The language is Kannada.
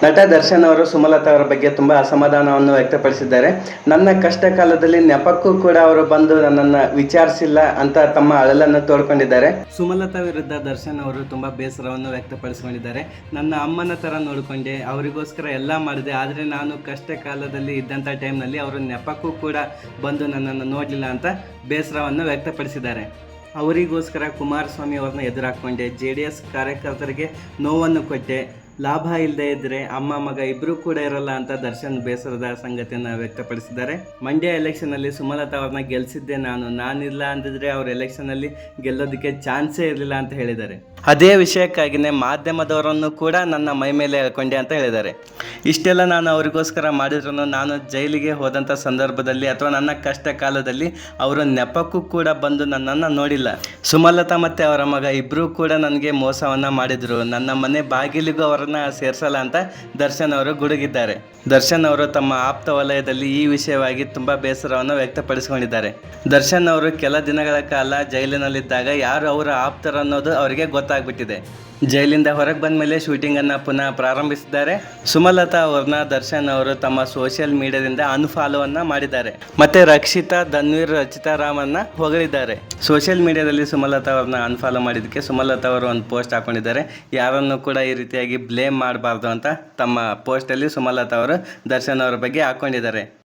ನಟ ದರ್ಶನ್ ಅವರು ಸುಮಲತಾ ಅವರ ಬಗ್ಗೆ ತುಂಬ ಅಸಮಾಧಾನವನ್ನು ವ್ಯಕ್ತಪಡಿಸಿದ್ದಾರೆ. ನನ್ನ ಕಷ್ಟ ಕಾಲದಲ್ಲಿ ನೆಪಕ್ಕೂ ಕೂಡ ಅವರು ಬಂದು ನನ್ನನ್ನು ವಿಚಾರಿಸಿಲ್ಲ ಅಂತ ತಮ್ಮ ಅಳಲನ್ನು ತೋಡ್ಕೊಂಡಿದ್ದಾರೆ. ಸುಮಲತಾ ವಿರುದ್ಧ ದರ್ಶನ್ ಅವರು ತುಂಬ ಬೇಸರವನ್ನು ವ್ಯಕ್ತಪಡಿಸಿಕೊಂಡಿದ್ದಾರೆ. ನನ್ನ ಅಮ್ಮನ ಥರ ನೋಡಿಕೊಂಡೆ, ಅವರಿಗೋಸ್ಕರ ಎಲ್ಲ ಮಾಡಿದೆ, ಆದರೆ ನಾನು ಕಷ್ಟ ಕಾಲದಲ್ಲಿ ಇದ್ದಂಥ ಟೈಮ್ನಲ್ಲಿ ಅವರು ನೆಪಕ್ಕೂ ಕೂಡ ಬಂದು ನನ್ನನ್ನು ನೋಡಲಿಲ್ಲ ಅಂತ ಬೇಸರವನ್ನು ವ್ಯಕ್ತಪಡಿಸಿದ್ದಾರೆ. ಅವರಿಗೋಸ್ಕರ ಕುಮಾರಸ್ವಾಮಿ ಅವ್ರನ್ನ ಎದುರಾಕೊಂಡೆ, JDS ಕಾರ್ಯಕರ್ತರಿಗೆ ನೋವನ್ನು ಕೊಟ್ಟೆ, ಲಾಭ ಇಲ್ಲದೆ ಇದ್ದರೆ ಅಮ್ಮ ಮಗ ಇಬ್ಬರೂ ಕೂಡ ಇರಲ್ಲ ಅಂತ ದರ್ಶನ್ ಬೇಸರದ ಸಂಗತಿಯನ್ನು ವ್ಯಕ್ತಪಡಿಸಿದ್ದಾರೆ. ಮಂಡ್ಯ ಎಲೆಕ್ಷನಲ್ಲಿ ಸುಮಲತಾ ಅವ್ರನ್ನ ಗೆಲ್ಲಿಸಿದ್ದೆ ನಾನಿಲ್ಲ ಅಂದಿದ್ರೆ ಅವ್ರ ಎಲೆಕ್ಷನಲ್ಲಿ ಗೆಲ್ಲೋದಕ್ಕೆ ಚಾನ್ಸೇ ಇರಲಿಲ್ಲ ಅಂತ ಹೇಳಿದ್ದಾರೆ. ಅದೇ ವಿಷಯಕ್ಕಾಗಿಯೇ ಮಾಧ್ಯಮದವರನ್ನು ಕೂಡ ನನ್ನ ಮೈ ಮೇಲೆ ಹೇಳ್ಕೊಂಡೆ ಅಂತ ಹೇಳಿದ್ದಾರೆ. ಇಷ್ಟೆಲ್ಲ ನಾನು ಅವರಿಗೋಸ್ಕರ ಮಾಡಿದ್ರು ನಾನು ಜೈಲಿಗೆ ಹೋದಂಥ ಸಂದರ್ಭದಲ್ಲಿ ಅಥವಾ ನನ್ನ ಕಷ್ಟ ಕಾಲದಲ್ಲಿ ಅವರು ನೆಪಕ್ಕೂ ಕೂಡ ಬಂದು ನನ್ನನ್ನು ನೋಡಿಲ್ಲ. ಸುಮಲತಾ ಮತ್ತು ಅವರ ಮಗ ಇಬ್ಬರೂ ಕೂಡ ನನಗೆ ಮೋಸವನ್ನು ಮಾಡಿದರು, ನನ್ನ ಮನೆ ಬಾಗಿಲಿಗೂ ಅವರನ್ನು ಸೇರಿಸಲ್ಲ ಅಂತ ದರ್ಶನ್ ಅವರು ಗುಡುಗಿದ್ದಾರೆ. ದರ್ಶನ್ ಅವರು ತಮ್ಮ ಆಪ್ತ ವಲಯದಲ್ಲಿ ಈ ವಿಷಯವಾಗಿ ತುಂಬ ಬೇಸರವನ್ನು ವ್ಯಕ್ತಪಡಿಸಿಕೊಂಡಿದ್ದಾರೆ. ದರ್ಶನ್ ಅವರು ಕೆಲ ದಿನಗಳ ಕಾಲ ಜೈಲಿನಲ್ಲಿದ್ದಾಗ ಯಾರು ಅವರ ಆಪ್ತರು ಅನ್ನೋದು ಅವರಿಗೆ ಗೊತ್ತಾಗ್ಬಿಟ್ಟಿದೆ. ಜೈಲಿಂದ ಹೊರಗೆ ಬಂದ ಮೇಲೆ ಶೂಟಿಂಗನ್ನು ಪುನಃ ಪ್ರಾರಂಭಿಸಿದ್ದಾರೆ. ಸುಮಲತಾ ಅವ್ರನ್ನ ದರ್ಶನ್ ಅವರು ತಮ್ಮ ಸೋಷಿಯಲ್ ಮೀಡಿಯಾದಿಂದ ಅನ್ಫಾಲೋವನ್ನು ಮಾಡಿದ್ದಾರೆ. ಮತ್ತು ರಕ್ಷಿತಾ, ಧನ್ವೀರ್, ರಚಿತಾ ರಾಮನ್ನ ಹೊಗಳಿದ್ದಾರೆ. ಸೋಷಿಯಲ್ ಮೀಡಿಯಾದಲ್ಲಿ ಸುಮಲತಾ ಅವ್ರನ್ನ ಅನ್ಫಾಲೋ ಮಾಡಿದ್ದಕ್ಕೆ ಸುಮಲತಾ ಅವರು ಒಂದು ಪೋಸ್ಟ್ ಹಾಕೊಂಡಿದ್ದಾರೆ. ಯಾರನ್ನು ಕೂಡ ಈ ರೀತಿಯಾಗಿ ಬ್ಲೇಮ್ ಮಾಡಬಾರ್ದು ಅಂತ ತಮ್ಮ ಪೋಸ್ಟಲ್ಲಿ ಸುಮಲತಾ ಅವರು ದರ್ಶನ್ ಅವರ ಬಗ್ಗೆ ಹಾಕ್ಕೊಂಡಿದ್ದಾರೆ.